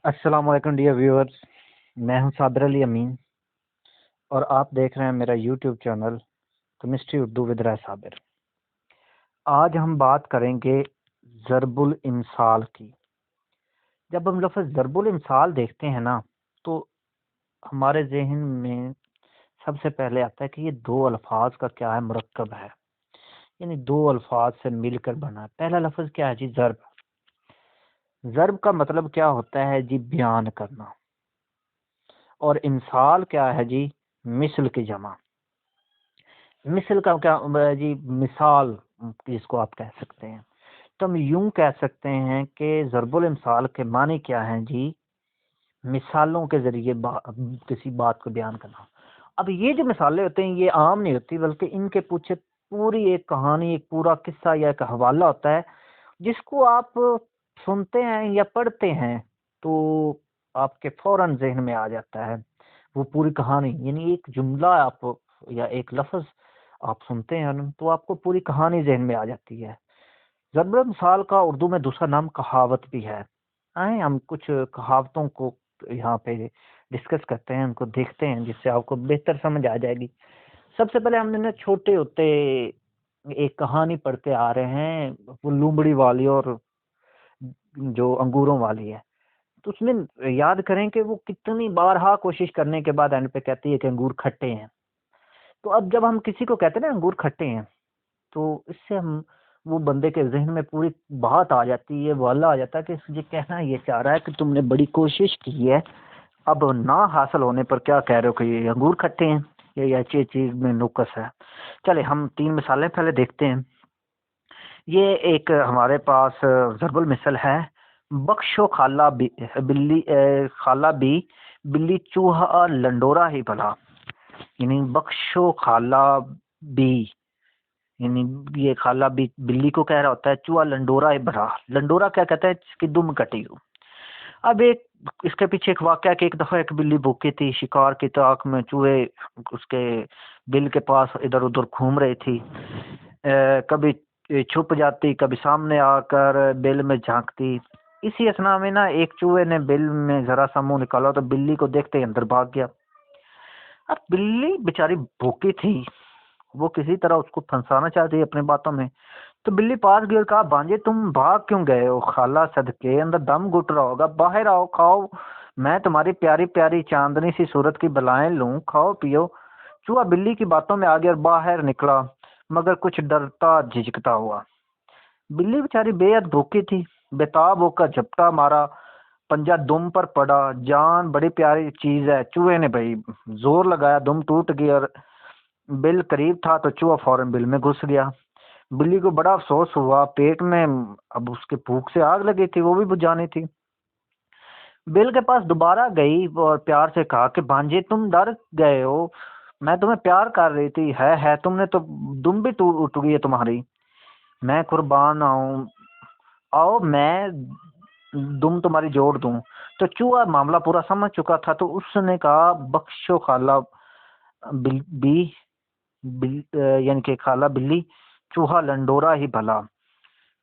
अस्सलाम वालेकुम dear viewers. मैं हूं साबिर अली अमीन और आप देख रहे हैं मेरा YouTube channel chemistry Urdu with Rai Sabir. आज हम बात करेंगे ज़रबुल इमसाल की। जब हम लफ्ज़ ज़रबुल इमसाल देखते हैं ना, तो हमारे जहन में सबसे पहले आता है कि ये दो अल्फाज का क्या है, मुरक्कब है, यानी दो अल्फाज से मिलकर बना है। पहला लफ्ज़ क्या है जी? ज़रब। ज़रब का मतलब क्या होता है जी? बयान करना। और इमसाल क्या है जी? मिसल की जमा। मिसल का क्या जी? मिसाल जिसको आप कह सकते हैं। तो हम यूं कह सकते हैं कि ज़रबुल इमसाल के माने क्या हैं जी? मिसालों के जरिए किसी बात को बयान करना। अब ये जो मिसालें होते हैं ये आम नहीं होती, बल्कि इनके पीछे पूरी एक कहानी, एक पूरा किस्सा या एक हवाला होता है, जिसको आप सुनते हैं या पढ़ते हैं तो आपके फौरन जहन में आ जाता है वो पूरी कहानी। यानी एक जुमला आप या एक लफ्ज आप सुनते हैं ना, तो आपको पूरी कहानी जहन में आ जाती है। ज़रब मिसाल का उर्दू में दूसरा नाम कहावत भी है। आए हम कुछ कहावतों को यहाँ पे डिस्कस करते हैं, उनको देखते हैं, जिससे आपको बेहतर समझ आ जाएगी। सबसे पहले हमने ना छोटे होते एक कहानी पढ़ते आ रहे हैं, वो लूमड़ी वाली और जो अंगूरों वाली है। तो उसमें याद करें कि वो कितनी बारहा कोशिश करने के बाद एंड पे कहती है कि अंगूर खट्टे हैं। तो अब जब हम किसी को कहते हैं ना अंगूर खट्टे हैं, तो इससे हम वो बंदे के जहन में पूरी बात आ जाती है, वो हल्ला आ जाता है कि ये कहना ये चाह रहा है कि तुमने बड़ी कोशिश की है, अब ना हासिल होने पर क्या कह रहे हो कि ये अंगूर खट्टे हैं। ये अच्छी चीज में नुक्स है। चले हम तीन मिसालें पहले देखते हैं। ये एक हमारे पास ज़रबुल मिसल है। बख्शो खाला बी बिल्ली खाला बी बिल्ली चूहा लंडोरा ही भला। यानी बख्शो खाला बी, यानी ये खाला भी बिल्ली को कह रहा होता है, चूहा लंडोरा है भला। लंडोरा क्या कहता है? जिसकी दुम कटी हो। अब एक इसके पीछे एक वाकया कि एक दफा एक बिल्ली भूखी थी, शिकार की ताक में चूहे उसके बिल के पास इधर उधर घूम रही थी। कभी छुप जाती, कभी सामने आकर बिल में झांकती। इसी असना में ना एक चूहे ने बिल में जरा सा मुंह निकाला तो बिल्ली को देखते ही अंदर भाग गया। अब बिल्ली बेचारी भूखी थी, वो किसी तरह उसको फंसाना चाहती है अपने बातों में। तो बिल्ली पास गई और कहा, भांजे तुम भाग क्यों गए हो? खाला सदके अंदर दम घुट रहा होगा, बाहर आओ, खाओ, मैं तुम्हारी प्यारी प्यारी चांदनी सी सूरत की बलाएं लूं, खाओ पियो। चूहा बिल्ली की बातों में आ गया और बाहर निकला, मगर कुछ डरता झिझकता हुआ। बिल्ली बेचारी बेहद भूखी थी, बेताब होकर झपटा मारा, पंजा दुम पर पड़ा। जान बड़ी प्यारी चीज है। चूहे ने भाई जोर लगाया, दुम टूट गई और बिल करीब था तो चूहा फौरन बिल में घुस गया। बिल्ली को बड़ा अफसोस हुआ, पेट में अब उसके भूख से आग लगी थी, वो भी बुझानी थी। बिल के पास दोबारा गई और प्यार से कहा कि भांजे तुम डर गए हो, मैं तुम्हें प्यार कर रही थी। है तुमने तो दुम भी टूट गई है तुम्हारी, मैं कुर्बान आऊं, आओ मैं दुम तुम्हारी जोड़ दूं। तो चूहा मामला पूरा समझ चुका था, तो उसने कहा, बख्शो खाला बिल, बी यानी कि खाला बिल्ली चूहा लंडोरा ही भला।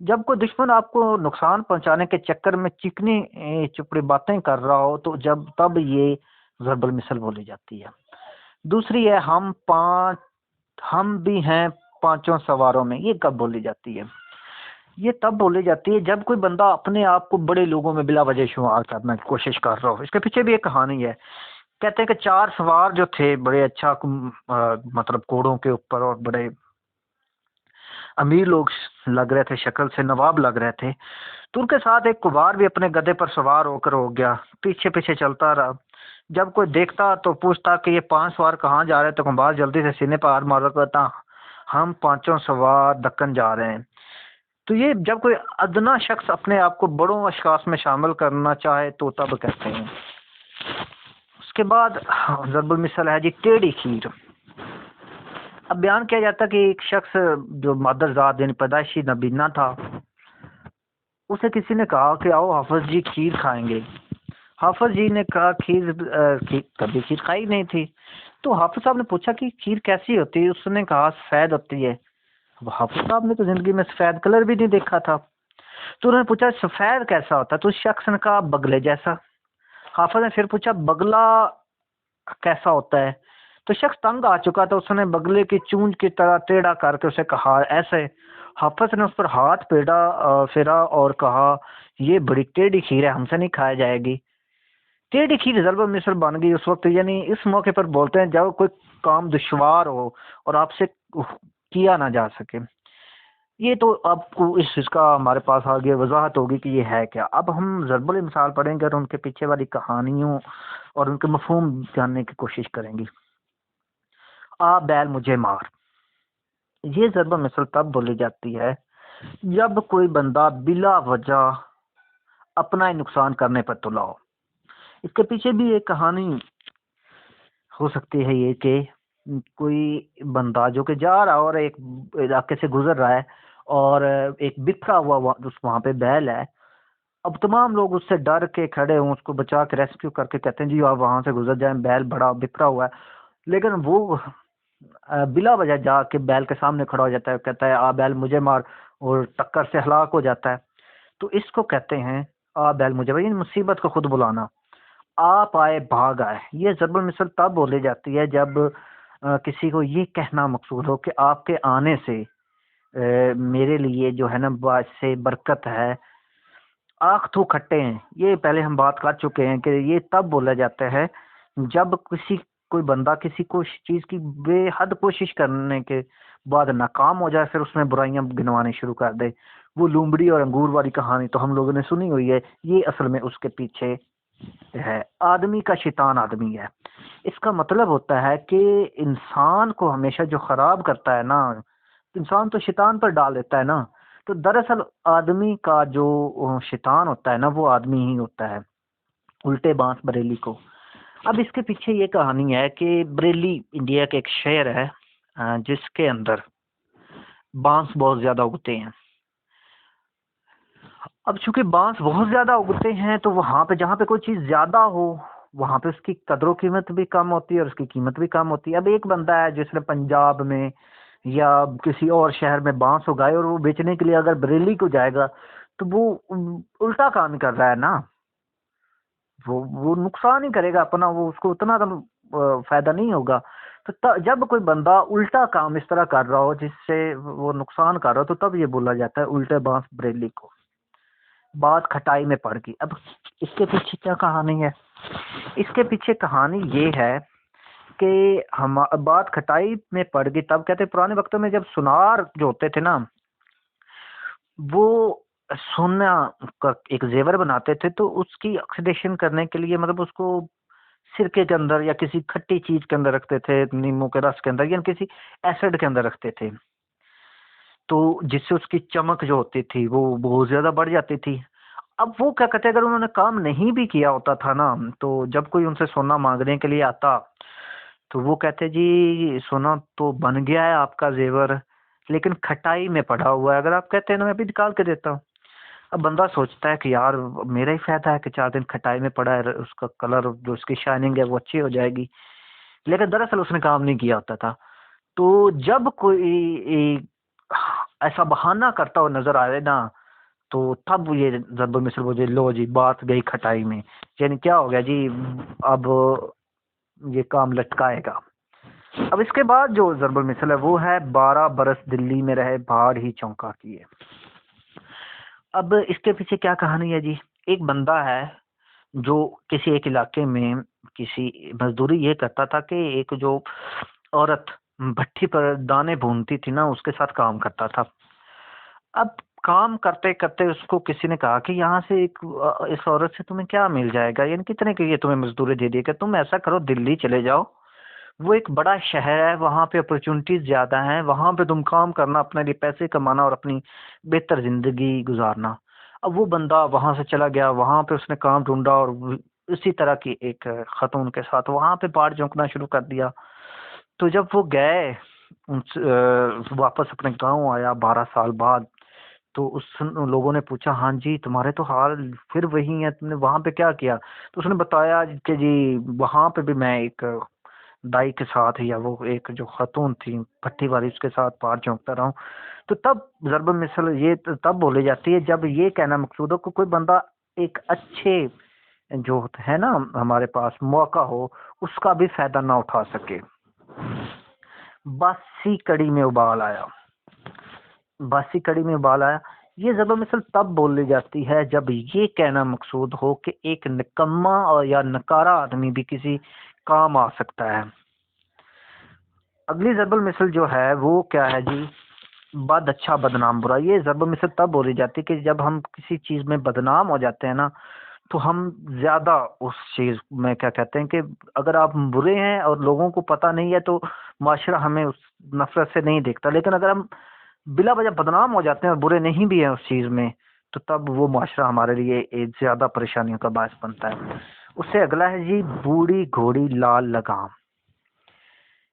जब कोई दुश्मन आपको नुकसान पहुंचाने के चक्कर में चिकनी चुपड़ी बातें कर रहा हो, तो जब तब ये ज़रबुल मिसल बोली जाती है। दूसरी है हम भी हैं पांचों सवारों में। ये कब बोली जाती है? ये तब बोली जाती है जब कोई बंदा अपने आप को बड़े लोगों में बिला वजह शुमार करने की कोशिश कर रहा हो। इसके पीछे भी एक कहानी है। कहते हैं कि चार सवार जो थे बड़े अच्छा मतलब घोड़ों के ऊपर, और बड़े अमीर लोग लग रहे थे, शक्ल से नवाब लग रहे थे। तो उनके साथ एक कुबार भी अपने गधे पर सवार होकर हो गया, पीछे पीछे चलता रहा। जब कोई देखता तो पूछता कि ये पांच सवार कहाँ जा रहे हैं, तो कुबार जल्दी से सीने पर हाथ मार कहता, हम पांचों सवार दक्कन जा रहे हैं। तो ये जब कोई अदना शख्स अपने आप को बड़ों अशखास में शामिल करना चाहे तो तब कहते हैं। उसके बाद ज़रबुल मिसल है जी टेढ़ी खीर। अब बयान किया जाता कि एक शख्स जो मादरजात यानी पैदाइशी नबीना था, उसे किसी ने कहा कि आओ हाफिज जी खीर खाएंगे। हाफिज जी ने कहा कभी खीर खाई नहीं थी। तो हाफिज साहब ने पूछा कि खीर कैसी होती है? उसने कहा सफेद होती है। अब हाफिज साहब ने तो जिंदगी में सफेद कलर भी नहीं देखा था। तो उन्होंने पूछा सफेद कैसा होता है? तो उस शख्स ने कहा बगले जैसा। हाफिज ने फिर पूछा, बगला कैसा होता है? तो शख्स तंग आ चुका था, उसने बगले की चूंज की तरह टेढ़ा करके उसे कहा, ऐसे। हाफिज ने उस पर हाथ फेरा और कहा, ये बड़ी टेढ़ी खीर है, हमसे नहीं खाई जाएगी। टेढ़ी खीर ज़रब मिस्र बन गई उस वक्त, यानी इस मौके पर बोलते हैं जब कोई काम दुश्वार हो और आपसे किया ना जा सके। ये तो आपको इसका हमारे पास आगे वजाहत होगी कि ये है क्या। अब हम ज़रबुल मिसाल पढ़ेंगे और उनके पीछे वाली कहानियों और उनके मफहूम जानने की कोशिश करेंगे। आ बैल मुझे मार, ये ज़रब मिसल तब बोली जाती है जब कोई बंदा बिला वजह अपना ही नुकसान करने पर तुला हो। इसके पीछे भी एक कहानी हो सकती है, ये कि कोई बंदा जो कि जा रहा है और एक इलाके से गुजर रहा है और एक बिखरा हुआ वहां पे बैल है। अब तमाम लोग उससे डर के खड़े हों, उसको बचा के रेस्क्यू करके कहते हैं जी आप वहां से गुजर जाएं, बैल बड़ा बिखरा हुआ है। लेकिन वो बिला वजह जाके बैल के सामने खड़ा हो जाता है, कहता है आ बैल मुझे मार, और टक्कर से हलाक हो जाता है। तो इसको कहते हैं आ बैल मुझे, भाई मुसीबत को खुद बुलाना। आप आए भाग आए, ये ज़रबुल मिसल तब बोली जाती है जब किसी को ये कहना मकसूद हो कि आपके आने से मेरे लिए जो है ना से बरकत है। आँख तो खट्टे हैं, ये पहले हम बात कर चुके हैं कि ये तब बोला जाता है जब कोई बंदा किसी को चीज की बेहद कोशिश करने के बाद नाकाम हो जाए, फिर उसमें बुराइयां गिनवानी शुरू कर दे। वो लूमड़ी और अंगूर वाली कहानी तो हम लोगों ने सुनी हुई है, ये असल में उसके पीछे है। आदमी का शैतान आदमी है, इसका मतलब होता है कि इंसान को हमेशा जो खराब करता है ना, इंसान तो शैतान पर डाल देता है ना। तो दरअसल आदमी का जो शैतान होता है ना, वो आदमी ही होता है, उल्टे बांस बरेली को। अब इसके पीछे ये कहानी है कि बरेली इंडिया के एक शहर है जिसके अंदर बांस बहुत ज्यादा उगते हैं। अब चूंकि बांस बहुत ज्यादा उगते हैं तो वहां पे जहाँ पे कोई चीज ज्यादा हो वहां पे उसकी कदर कीमत भी कम होती है और उसकी कीमत भी कम होती है। अब एक बंदा है जिसने पंजाब में या किसी और शहर में बांस उगाए और वो बेचने के लिए अगर बरेली को जाएगा तो वो उल्टा काम कर रहा है ना। वो नुकसान ही करेगा अपना, वो उसको उतना तो फायदा नहीं होगा। तो जब कोई बंदा उल्टा काम इस तरह कर रहा हो जिससे वो नुकसान कर रहा हो, तो तब ये बोला जाता है उल्टे बांस बरेली को। बात खटाई में पड़ गई। अब इसके पीछे क्या कहानी है? इसके पीछे कहानी ये है कि हम बात खटाई में पड़ गई तब कहते पुराने वक्तों में जब सुनार जो होते थे ना, वो सोना का एक जेवर बनाते थे, तो उसकी ऑक्सीडेशन करने के लिए मतलब उसको सिरके के अंदर या किसी खट्टी चीज के अंदर रखते थे, नींबू के रस के अंदर या किसी एसिड के अंदर रखते थे, तो जिससे उसकी चमक जो होती थी वो बहुत ज्यादा बढ़ जाती थी। अब वो क्या कहते, अगर उन्होंने काम नहीं भी किया होता था ना, तो जब कोई उनसे सोना मांगने के लिए आता तो वो कहते जी सोना तो बन गया है आपका जेवर, लेकिन खटाई में पड़ा हुआ है, अगर आप कहते हैं ना मैं अभी निकाल के देता हूँ। अब बंदा सोचता है कि यार मेरा ही फायदा है कि 4 दिन खटाई में पड़ा है, उसका कलर जो उसकी शाइनिंग है वो अच्छी हो जाएगी। लेकिन दरअसल उसने काम नहीं किया होता था। तो जब कोई ऐसा बहाना करता हुआ नजर आए ना, तो तब ये जब मिस्र बोले लो जी बात गई खटाई में, यानी क्या हो गया जी, अब ये काम लटकाएगा। अब इसके बाद जो ज़रबुल मिसल है वो है 12 बरस दिल्ली में रहे भाड़ ही चौंका किए। अब इसके पीछे क्या कहानी है जी? एक बंदा है जो किसी एक इलाके में किसी मजदूरी ये करता था कि एक जो औरत भट्ठी पर दाने भूनती थी ना, उसके साथ काम करता था। अब काम करते करते उसको किसी ने कहा कि यहाँ से इस औरत से तुम्हें क्या मिल जाएगा, यानी कितने की ये तुम्हें मजदूरी दे देगा, तुम ऐसा करो दिल्ली चले जाओ, वो एक बड़ा शहर है, वहां पे अपॉर्चुनिटीज ज्यादा हैं, वहां पे तुम काम करना, अपने लिए पैसे कमाना और अपनी बेहतर जिंदगी गुजारना। अब वो बंदा वहां से चला गया, वहां पे उसने काम ढूंढा और इसी तरह की एक खातून के साथ वहां पे बाढ़ झोंकना शुरू कर दिया। तो जब वो गए वापस अपने गांव आया 12 साल बाद, तो उस लोगों ने पूछा हाँ जी तुम्हारे तो हाल फिर वही है, तुमने वहां पे क्या किया? तो उसने बताया कि जी वहां पे भी मैं एक दाई के साथ या वो एक जो खातून थी भट्टी वाली उसके साथ पार झोंकता रहा हूँ। तो तब ज़रब मिसल ये तब बोली जाती है जब ये कहना मकसूद हो कि कोई बंदा एक अच्छे जो है ना हमारे पास मौका हो, उसका भी फायदा ना उठा सके। बासी कड़ी में उबाल आया। बासी कड़ी में उबाल आया, ये ज़बर मिसल तब बोली जाती है जब ये कहना मकसूद हो कि एक निकम्मा और या नकारा आदमी भी किसी काम आ सकता है। अगली ज़बर मिसल जो है वो क्या है जी, बद अच्छा बदनाम बुरा। ये ज़बर मिसल तब बोली जाती है कि जब हम किसी चीज़ में बदनाम हो जाते हैं ना, तो हम ज्यादा उस चीज में क्या कहते हैं कि अगर आप बुरे हैं और लोगों को पता नहीं है तो माशरा हमें उस नफरत से नहीं देखता, लेकिन अगर हम बिला वजह बदनाम हो जाते हैं और बुरे नहीं भी हैं उस चीज में, तो तब वो माशरा हमारे लिए एक ज्यादा परेशानियों का बायस बनता है। उससे अगला है जी, बूढ़ी घोड़ी लाल लगाम।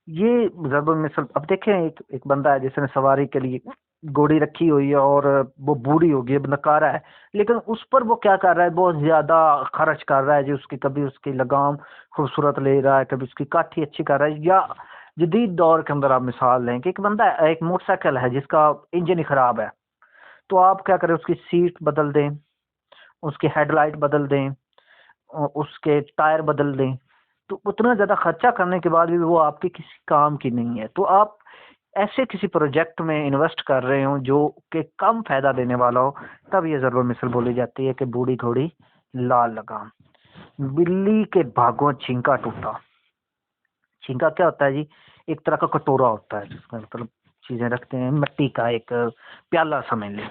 ये जबर मिसल, अब देखें एक बंदा है जिसने सवारी के लिए घोड़ी रखी हुई है और वो बूढ़ी होगी, अब नकारा है, लेकिन उस पर वो क्या कर रहा है, बहुत ज्यादा खर्च कर रहा है जी। उसकी कभी उसकी लगाम खूबसूरत ले रहा है, कभी उसकी काठी अच्छी कर रहा है। या जदीद दौर के अंदर आप मिसाल लें कि एक बंदा है, एक मोटरसाइकिल है जिसका इंजन ही खराब है, तो आप क्या करें, उसकी सीट बदल दें, उसकी हेडलाइट बदल दें, उसके टायर बदल दें, तो उतना ज्यादा खर्चा करने के बाद भी वो आपके किसी काम की नहीं है। तो आप ऐसे किसी प्रोजेक्ट में इन्वेस्ट कर रहे हो जो कि कम फायदा देने वाला हो, तब ये जरूर मिसल बोली जाती है कि बूढ़ी घोड़ी लाल लगाम। बिल्ली के भागों छींका टूटा। छींका क्या होता है जी, एक तरह का कटोरा होता है जिसमें मतलब चीजें रखते हैं, मिट्टी का एक प्याला समझ ले।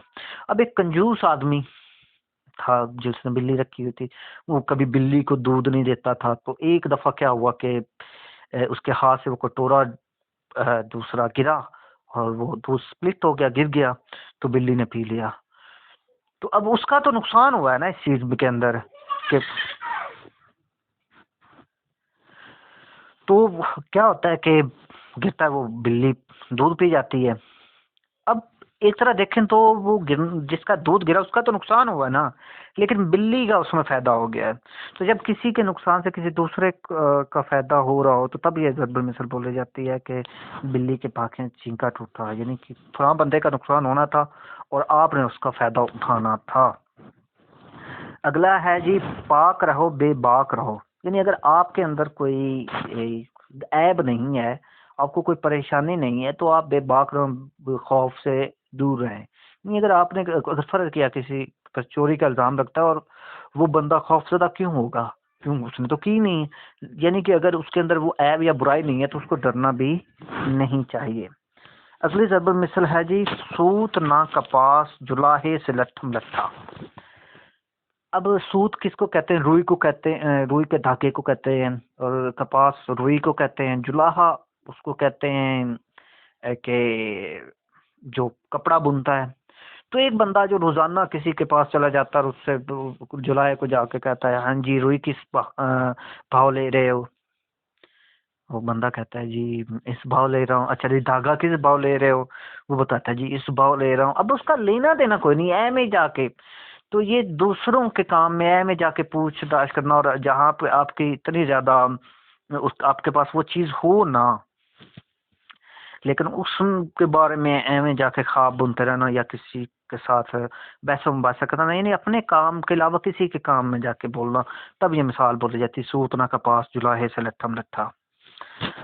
अब एक कंजूस आदमी था जिसने बिल्ली रखी हुई थी, वो कभी बिल्ली को दूध नहीं देता था। तो एक दफा क्या हुआ कि उसके हाथ से वो कटोरा दूसरा गिरा और वो दूध स्प्लिट हो गया, गिर गया, तो बिल्ली ने पी लिया। तो अब उसका तो नुकसान हुआ है ना इस चीज के अंदर कि, तो क्या होता है कि गिरता है वो, बिल्ली दूध पी जाती है। अब एक तरह देखें तो वो जिसका दूध गिरा उसका तो नुकसान हुआ ना, लेकिन बिल्ली का उसमें फायदा हो गया है। तो जब किसी के नुकसान से किसी दूसरे का फायदा हो रहा हो, तो तब ये ज़रूर मिसल बोली जाती है कि बिल्ली के पाखे छींका टूटा, यानी कि फलां बंदे का नुकसान होना था और आपने उसका फायदा उठाना था। अगला है जी, पाक रहो बेबाक रहो। यानी अगर आपके अंदर कोई ऐब नहीं है, आपको कोई परेशानी नहीं है, तो आप बेबाक रहो, खौफ से दूर रहें। नहीं, अगर आपने अगर फर्ज किया किसी पर चोरी का इल्जाम रखता है और वो बंदा खौफजदा क्यों होगा, क्यों, उसने तो की नहीं, यानी कि अगर उसके अंदर वो ऐब या बुराई नहीं है तो उसको डरना भी नहीं चाहिए। अगली ज़बर मिसल है जी, सूत ना कपास जुलाहे से लट्ठम लट्ठा। अब सूत किसको कहते हैं, रुई को कहते हैं, रुई के धागे को कहते हैं, और कपास रुई को कहते हैं, जुलाहा उसको कहते हैं कि जो कपड़ा बुनता है। तो एक बंदा जो रोजाना किसी के पास चला जाता है और उससे जुलाहे को जाके कहता है, हाँ जी रुई किस भाव ले रहे हो, वो बंदा कहता है जी इस भाव ले रहा हूँ। अच्छा जी, धागा किस भाव ले रहे हो, वो बताता है जी इस भाव ले रहा हूँ। अब उसका लेना देना कोई नहीं, ऐ में जाके, तो ये दूसरों के काम में ऐ में जाके पूछताछ करना, और जहाँ पे आपकी इतनी ज्यादा उस आपके पास वो चीज हो ना, लेकिन उसके बारे में ऐ में जाके ख्वाब बुनते रहना या किसी के साथ बहस मुबासा करना, नहीं नहीं, अपने काम के अलावा किसी के काम में जाके बोलना, तब ये मिसाल बोली जाती, सूतना का पास जुलाहे से लट्ठम लट्ठा।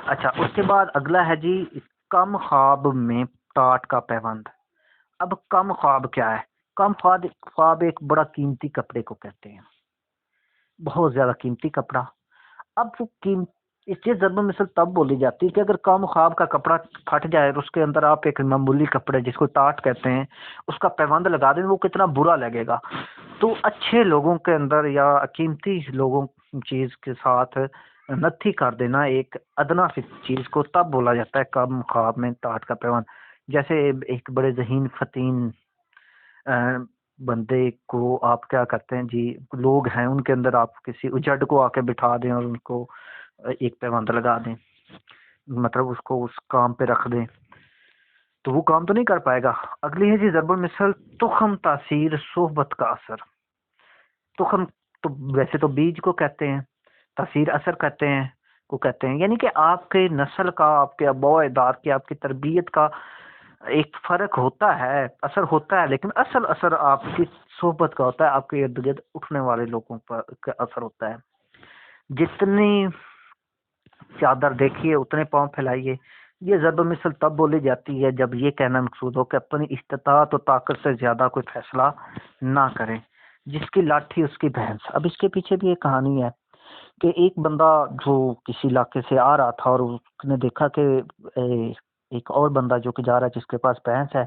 अच्छा, उसके बाद अगला है जी, कम ख्वाब में टाट का पैबंद। अब कम ख्वाब क्या है, कम ख्वाब ख्वाब एक बड़ा कीमती कपड़े को कहते हैं, बहुत ज्यादा कीमती कपड़ा। अब वो कीम इसलिए ज़रूर मिसल तब बोली जाती है कि अगर कम ख्वाब का कपड़ा फट जाए और उसके अंदर आप एक मामूली कपड़े जिसको टाट कहते हैं उसका पैबंद लगा दें, वो कितना बुरा लगेगा। तो अच्छे लोगों के अंदर या कीमती लोगों चीज के साथ नत्थी कर देना एक अदना सी चीज को तब बोला जाता है कम ख्वाब में टाट का पैबंद। जैसे एक बड़े जहीन फतीन बंदे को आप क्या करते हैं जी, लोग हैं उनके अंदर आप किसी उजड़ को आके बिठा दें और उनको एक पैबंद लगा दें, मतलब उसको उस काम पे रख दें, तो वो काम तो नहीं कर पाएगा। अगली है जी ज़रबुल मिसल, तुखम तासीर सोहबत का असर। तुखम तो वैसे तो बीज को कहते हैं, तासीर असर कहते हैं को कहते हैं, यानी कि आपके नस्ल का, आपके अबो अजदाद की, आपकी तरबियत का एक फर्क होता है, असर होता है, लेकिन असल असर आपकी सोहबत का होता है, आपके इर्द गिर्द उठने वाले लोगों पर का असर होता है। जितनी चादर देखिए उतने पांव फैलाइए। ये ज़रब मिसल तब बोली जाती है जब ये कहना मकसूद हो कि अपनी इस्तिताअत और ताकत से ज्यादा कोई फैसला ना करें। जिसकी लाठी उसकी भैंस। अब इसके पीछे भी एक कहानी है कि एक बंदा जो किसी इलाके से आ रहा था और उसने देखा कि एक और बंदा जो कि जा रहा है जिसके पास भैंस है,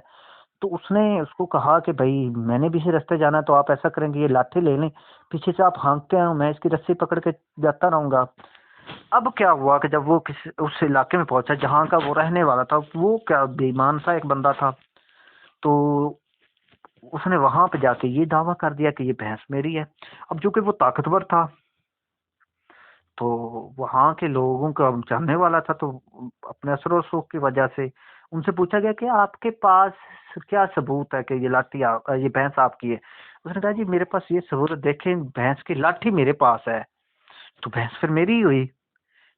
तो उसने उसको कहा कि भाई मैंने भी इसी रास्ते जाना है, तो आप ऐसा करेंगे ये लाठी ले लें, पीछे से आप हाँकते हैं, मैं इसकी रस्सी पकड़ के जाता रहूंगा। अब क्या हुआ कि जब वो किसी उस इलाके में पहुंचा जहां का वो रहने वाला था, वो क्या बेईमान सा एक बंदा था, तो उसने वहां पे जाके ये दावा कर दिया कि ये भैंस मेरी है। अब जो कि वो ताकतवर था, तो वहां के लोगों का जानने वाला था, तो अपने असर और शौक की वजह से उनसे पूछा गया कि आपके पास क्या सबूत है कि ये लाठी ये भैंस आपकी है। उसने कहा जी मेरे पास ये सबूत है, देखें भैंस की लाठी मेरे पास है, तो भैंस फिर मेरी ही हुई।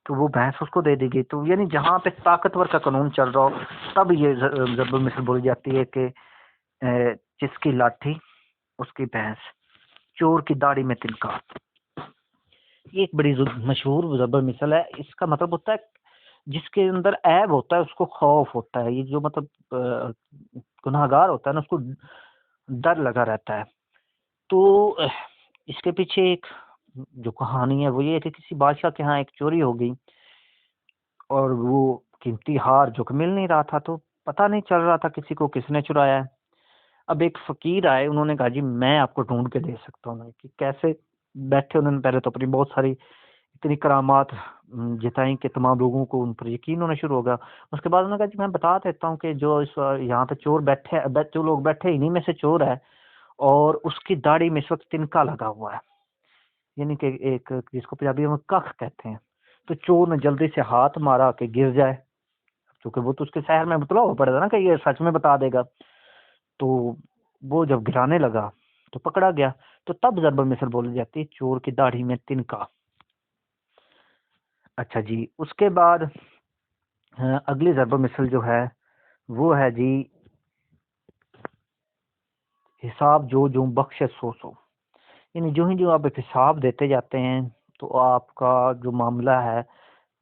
तो वो भैंस उसको दे दी गई। तो यानी जहाँ पे ताकतवर का कानून चल रहा हो, तब ये जब मिसल बोली जाती है कि जिसकी लाठी उसकी भैंस, चोर की दाढ़ी में तिनका। ये एक बड़ी मशहूर जबर मिसल है। इसका मतलब होता है जिसके अंदर ऐब होता है उसको खौफ होता है। ये जो मतलब गुनाहगार होता है ना, उसको डर लगा रहता है। तो इसके पीछे एक जो कहानी है वो ये है कि किसी बादशाह के यहाँ एक चोरी हो गई और वो कीमती हार जो कि मिल नहीं रहा था, तो पता नहीं चल रहा था किसी को किसने चुराया है। अब एक फकीर आए, उन्होंने कहा जी मैं आपको ढूंढ के दे सकता हूँ। कि कैसे? बैठे उन्होंने पहले तो अपनी बहुत सारी इतनी करामात जिताई कि तमाम लोगों को उन पर यकीन होना शुरू होगा। उसके बाद उन्होंने कहा जी मैं बता देता हूँ कि जो इस यहाँ पे चोर जो लोग बैठे इन्हीं में से चोर है, और उसकी दाढ़ी में इस वक्त तिनका लगा हुआ है, यानी कि एक जिसको पंजाबी में कख कहते हैं। तो चोर ने जल्दी से हाथ मारा कि गिर जाए, क्योंकि वो तो उसके शहर में बतला हुआ पड़ा था ना कि ये सच में बता देगा। तो वो जब गिराने लगा तो पकड़ा गया। तो तब जरब मिसल बोली जाती है चोर की दाढ़ी में तिनका। अच्छा जी, उसके बाद अगली जरब मिसल जो है वो है जी हिसाब जो जो बख्शे सो सो। यानी जो ही जो आप एक हिसाब देते जाते हैं तो आपका जो मामला है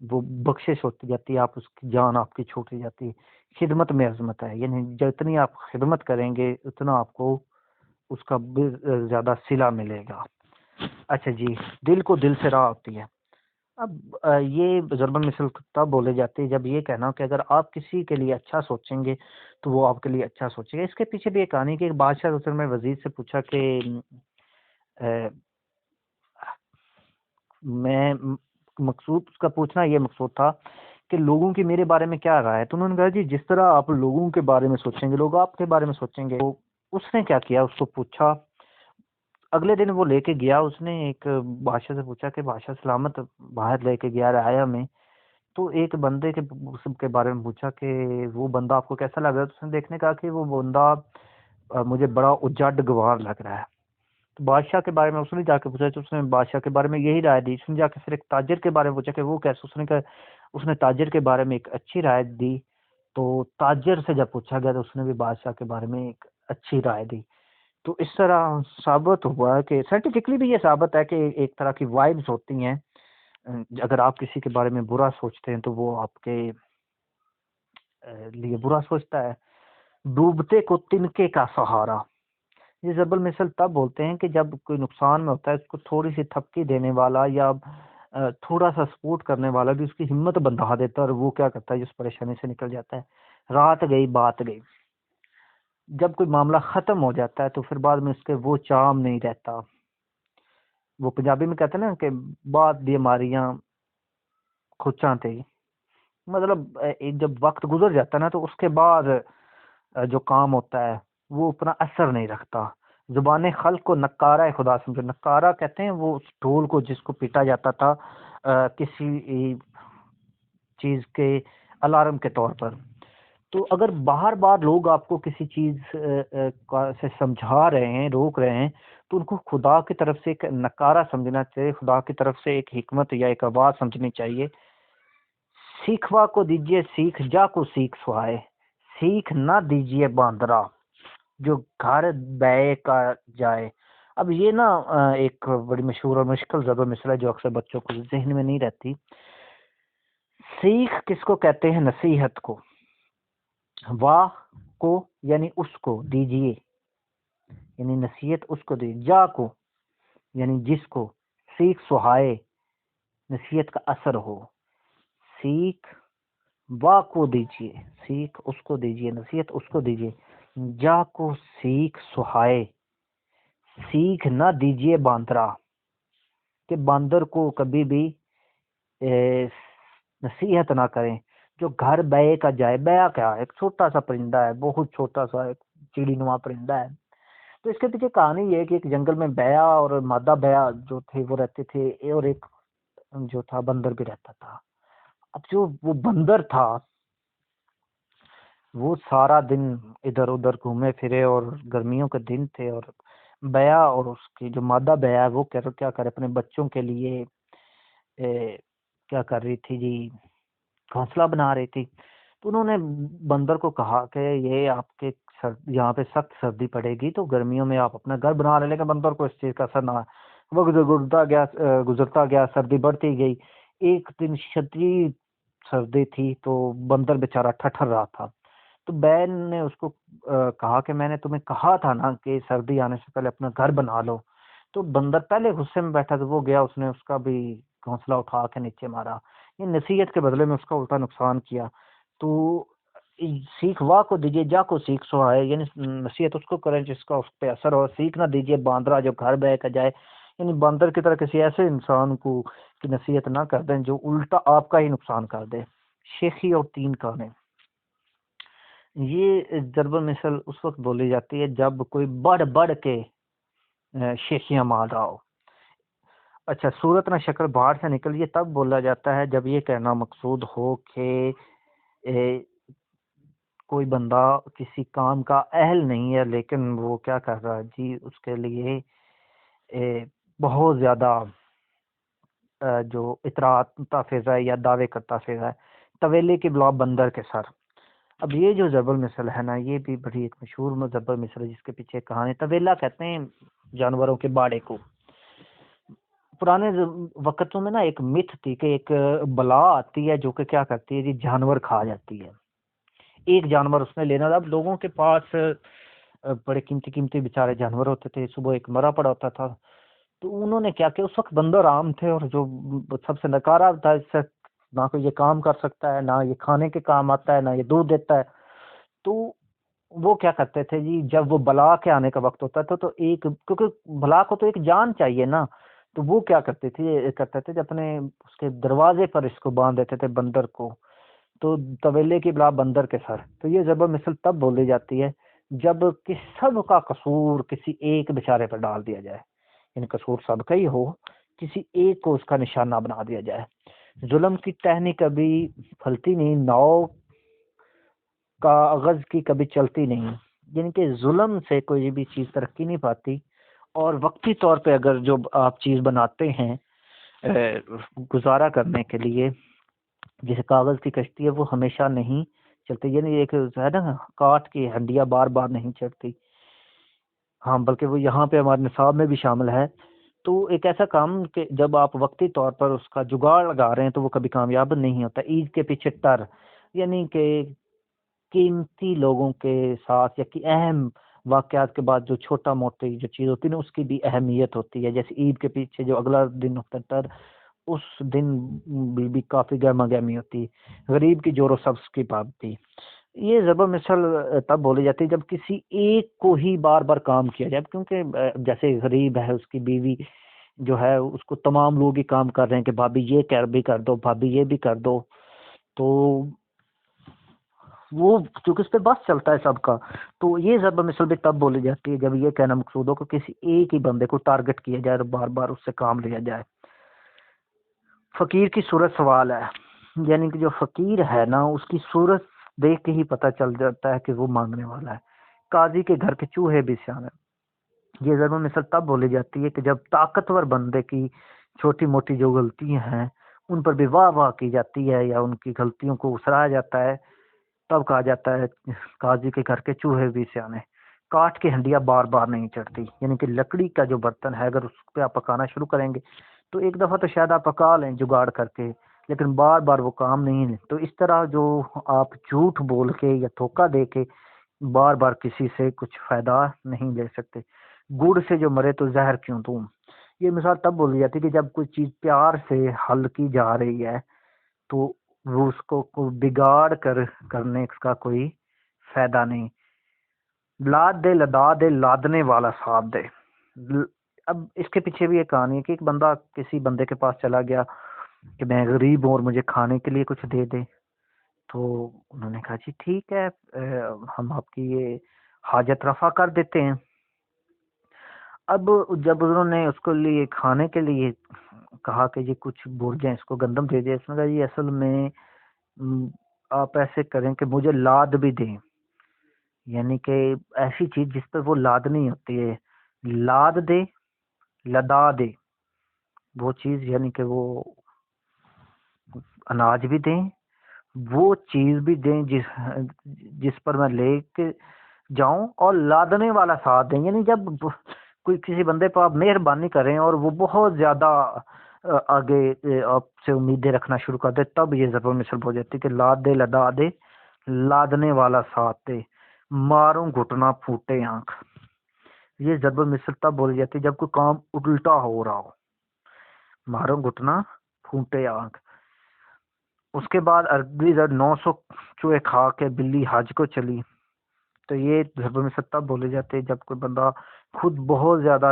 वो बख्शिश होती जाती है, आप उसकी जान आपकी छूटती जाती है। खिदमत में अजमत है, यानी जितनी आप खिदमत करेंगे उतना आपको उसका ज्यादा सिला मिलेगा। अच्छा जी, दिल को दिल से राह होती है। अब ये ज़रब मिसल तब बोले जाती है जब ये कहना हो कि अगर आप किसी के लिए अच्छा सोचेंगे तो वो आपके लिए अच्छा सोचेगा। इसके पीछे भी एक कहानी कि एक बादशाह असल में वजीर से पूछा कि अ, मैं मकसूद उसका पूछना ये मकसूद था कि लोगों की मेरे बारे में क्या राय है। तो उन्होंने कहा जी जिस तरह आप लोगों के बारे में सोचेंगे लोग आपके बारे में सोचेंगे। तो उसने क्या किया, उसको पूछा। अगले दिन वो लेके गया, उसने एक बादशाह से पूछा कि बादशाह सलामत बाहर लेके गया राया में। तो एक बंदे के बारे में पूछा कि वो बंदा आपको कैसा लग रहा है। तो उसने देखने कहा कि वो बंदा मुझे बड़ा उजड़ गवार लग रहा है। तो बादशाह के बारे में उसने जाके पूछा, तो उसने बादशाह के बारे में यही राय दी। उसने जाके फिर एक ताजिर के बारे में पूछा कि वो कैसे। उसने कहा, उसने ताजिर के बारे में एक अच्छी राय दी। तो ताजिर से जब पूछा गया तो उसने भी बादशाह के बारे में एक अच्छी राय दी। तो इस तरह साबित हुआ है कि साइंटिफिकली भी ये साबित है कि एक तरह की वाइब्स होती हैं। अगर आप किसी के बारे में बुरा सोचते हैं तो वो आपके लिए बुरा सोचता है। डूबते को तिनके का सहारा। ये जबल मिसल तब बोलते हैं कि जब कोई नुकसान में होता है उसको थोड़ी सी थपकी देने वाला या थोड़ा सा सपोर्ट करने वाला भी उसकी हिम्मत बंधा देता है और वो क्या करता है उस परेशानी से निकल जाता है। रात गई बात गई। जब कोई मामला खत्म हो जाता है तो फिर बाद में उसके वो चाम नहीं रहता। वो पंजाबी में कहते हैं ना कि बात बीमारियां खुचा थे। मतलब एक जब वक्त गुजर जाता है ना तो उसके बाद जो काम होता है वो उतना असर नहीं रखता। जुबान खल्क को नक्कारा है खुदा समझो। नक्कारा कहते हैं वो उस ढोल को जिसको पीटा जाता था किसी चीज के अलार्म के तौर पर। तो अगर बार बार लोग आपको किसी चीज से समझा रहे हैं, रोक रहे हैं, तो उनको खुदा की तरफ से एक नकारा समझना चाहिए, खुदा की तरफ से एक हिकमत या एक आवाज समझनी चाहिए। सीखवा को दीजिए सीख जा को सीख सुहाए, सीख न दीजिए बांदरा जो घर बय का जाए। अब ये ना एक बड़ी मशहूर और मुश्किल ज़बर मिसल है जो अक्सर बच्चों को जहन में नहीं रहती। सीख किसको कहते हैं? नसीहत को। वाह को यानी उसको दीजिए, यानी नसीहत उसको दीजिए। जा को यानी जिसको। सीख सुहाए, नसीहत का असर हो। सीख वाह को दीजिए, सीख उसको दीजिए, नसीहत उसको दीजिए। जा को सीख सुहाए, सीख न दीजिए बांदरा कि बांदर को कभी भी ए, नसीहत ना करें जो घर बय का जाए। बया क्या है? एक छोटा सा परिंदा है, बहुत छोटा सा, एक चिड़ी नुमा परिंदा है। तो इसके पीछे कहानी ये है कि एक जंगल में बया और मादा बया जो थे वो रहते थे, और एक जो था बंदर भी रहता था। अब जो वो बंदर था वो सारा दिन इधर उधर घूमे फिरे, और गर्मियों के दिन थे, और बया और उसकी जो मादा बया है वो क्या करे अपने बच्चों के लिए क्या कर रही थी जी, घोंसला बना रही थी। तो उन्होंने बंदर को कहा कि ये आपके यहाँ पे सख्त सर्दी पड़ेगी तो गर्मियों में आप अपना घर बना रहे। लेकिन बंदर को इस चीज का असर ना, वो गुजरता गया, सर्दी बढ़ती गई। एक दिन शदीद सर्दी थी तो बंदर बेचारा ठठर रहा था। तो बैन ने उसको कहा कि मैंने तुम्हें कहा था ना कि सर्दी आने से पहले अपना घर बना लो। तो बंदर पहले गुस्से में बैठा, तो वो गया, उसने उसका भी घोंसला उठा के नीचे मारा। ये नसीहत के बदले में उसका उल्टा नुकसान किया। तो सीख वाह को दीजिए, जा को सीख सुहाए, यानी नसीहत उसको करें जिसका उस पर असर हो। सीख ना दीजिए बांदरा जो घर बह कर जाए, यानी बंदर की तरह किसी ऐसे इंसान को की नसीहत ना कर दें जो उल्टा आपका ही नुकसान कर दे। शेखी और तीन काने, ये जरब मिसल उस वक्त बोली जाती है जब कोई बढ़ बढ़ के शेखियां मार रहा हो। अच्छा, सूरत ना शक्ल बाहर से निकली, तब बोला जाता है जब ये कहना मकसूद हो कि कोई बंदा किसी काम का अहल नहीं है, लेकिन वो क्या कर रहा है जी, उसके लिए बहुत ज्यादा जो इतराता फिर है या दावे करता फिर है। तवेले की बुला बंदर के सर। अब ये जो जबर मिसल है ना, ये भी बड़ी एक मशहूर जबर मिसल है जिसके पीछे कहानी। तवेला कहते हैं जानवरों के बाड़े को। पुराने वक्तों में ना एक मिथ थी कि एक बला आती है जो कि क्या करती है जी, जानवर खा जाती है। एक जानवर उसने लेना था। अब लोगों के पास बड़े कीमती कीमती बेचारे जानवर होते थे, सुबह एक मरा पड़ा होता था। तो उन्होंने क्या किया, उस वक्त बंदर आम थे और जो सबसे नकारा था, इससे ना कोई ये काम कर सकता है, ना ये खाने के काम आता है, ना ये दूध देता है। तो वो क्या करते थे जी, जब वो बला के आने का वक्त होता था तो एक, क्योंकि बला को तो एक जान चाहिए ना, तो वो क्या करते थे अपने उसके दरवाजे पर इसको बांध देते थे बंदर को। तो तवेले की बला बंदर के सर। तो ये जबर मिसल तब बोली जाती है जब कि सब का कसूर किसी एक बेचारे पर डाल दिया जाए, इन कसूर सबका ही हो, किसी एक को उसका निशाना बना दिया जाए। जुल्म की टहनी कभी फलती नहीं, नाव का अगज की कभी चलती नहीं। यानी कि जुल्म से कोई भी चीज तरक्की नहीं पाती, और वक्ती तौर पे अगर जो आप चीज बनाते हैं गुजारा करने के लिए, जैसे कागज की कश्ती है, वो हमेशा नहीं चलती। यानी एक है ना, काठ की हंडिया बार बार नहीं चढ़ती। हाँ, बल्कि वो यहाँ पे हमारे निसाब में भी शामिल है। तो एक ऐसा काम कि जब आप वक्ती तौर पर उसका जुगाड़ लगा रहे हैं तो वो कभी कामयाब नहीं होता। ईद के पीछे टर, यानी कि कीमती लोगों के साथ या कि अहम वाकयात के बाद जो छोटा मोटी जो चीज़ होती है ना, उसकी भी अहमियत होती है। जैसे ईद के पीछे जो अगला दिन होता है टर, उस दिन भी काफ़ी गर्मा गर्मी होती है। गरीब की जोरो सब्स की पाबंदी, ये ज़बर मिसल तब बोली जाती है जब किसी एक को ही बार बार काम किया जाए। क्योंकि जैसे गरीब है, उसकी बीवी जो है उसको तमाम लोग ही काम कर रहे हैं कि भाभी ये कर भी कर दो, भाभी ये भी कर दो। तो वो क्योंकि उस पे बस चलता है सबका। तो ये ज़बर मिसल भी तब बोली जाती है जब ये कहना मकसूद हो कि किसी एक ही बंदे को टारगेट किया जाए और बार बार उससे काम लिया जाए। फकीर की सूरत सवाल है, यानी कि जो फकीर है ना उसकी सूरत देख के ही पता चल जाता है कि वो मांगने वाला है। काजी के घर के चूहे भी शामिल। ये ज़रूर मिसल तब बोली जाती है कि जब ताकतवर बंदे की छोटी मोटी जो गलतियां हैं उन पर भी वाह वाह की जाती है या उनकी गलतियों को सराहा जाता है। तब कहा जाता है काजी के घर के चूहे भी सियाने। काठ की हंडिया बार बार नहीं चढ़ती, यानी कि लकड़ी का जो बर्तन है अगर उस पर आप पकाना शुरू करेंगे तो एक दफ़ा तो शायद आप पका लें जुगाड़ करके, लेकिन बार बार वो काम नहीं है। तो इस तरह जो आप झूठ बोल के या धोखा दे के बार बार किसी से कुछ फायदा नहीं ले सकते। गुड़ से जो मरे तो जहर क्यों दूं, ये मिसाल तब बोली जाती है कि जब कोई चीज प्यार से हल की जा रही है तो वो उसको को बिगाड़ कर करने का कोई फायदा नहीं। लाद दे लदा दे लादने वाला साथ दे। अब इसके पीछे भी एक कहानी है कि एक बंदा किसी बंदे के पास चला गया कि मैं गरीब हूँ और मुझे खाने के लिए कुछ दे दे। तो उन्होंने कहा जी ठीक है, हम आपकी ये हाजत रफा कर देते हैं। अब जब उन्होंने उसको लिए खाने के लिए कहा कि ये कुछ बोरियां इसको गंदम दे दिया, इसने कहा जी असल में आप ऐसे करें कि मुझे लाद भी दें, यानी कि ऐसी चीज जिस पर वो लादनी होती है। लाद दे लदा दे, वो चीज यानी कि वो अनाज भी दें, वो चीज भी दें जिस जिस पर मैं लेके जाऊं, और लादने वाला साथ दें। यानी जब कोई किसी बंदे पर आप मेहरबानी करें और वो बहुत ज्यादा आगे आपसे उम्मीदें रखना शुरू कर दे, तब ये ज़बर मिसल हो जाती है कि लाद दे लदा दे लादने वाला साथ दे, मारूं घुटना फूटे आंख। ये ज़बर मिसल तब बोली जाती है जब कोई काम उल्टा हो रहा हो, मारूं घुटना फूटे आंख। उसके बाद अरबी 900 चूहे खा के बिल्ली हज को चली। तो ये ज़बर मिसल तब बोले जाते हैं जब कोई बंदा खुद बहुत ज्यादा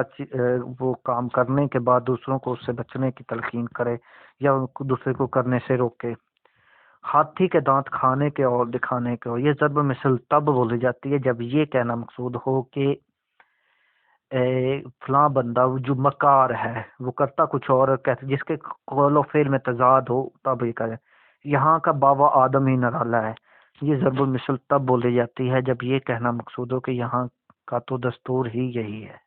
वो काम करने के बाद दूसरों को उससे बचने की तलकीन करे या दूसरे को करने से रोके। हाथी के दांत खाने के और दिखाने के हो, ये ज़बर मिसल तब बोली जाती है जब ये कहना मकसूद हो कि फलां बंदा जो मकार है वो करता कुछ और कहते जिसके कौलो फेल में तजाद हो, तब ये कहे यहाँ का बाबा आदम ही निराला है। ये ज़बर मिसल तब बोली जाती है जब ये कहना मकसूद हो कि यहाँ का तो दस्तूर ही यही है।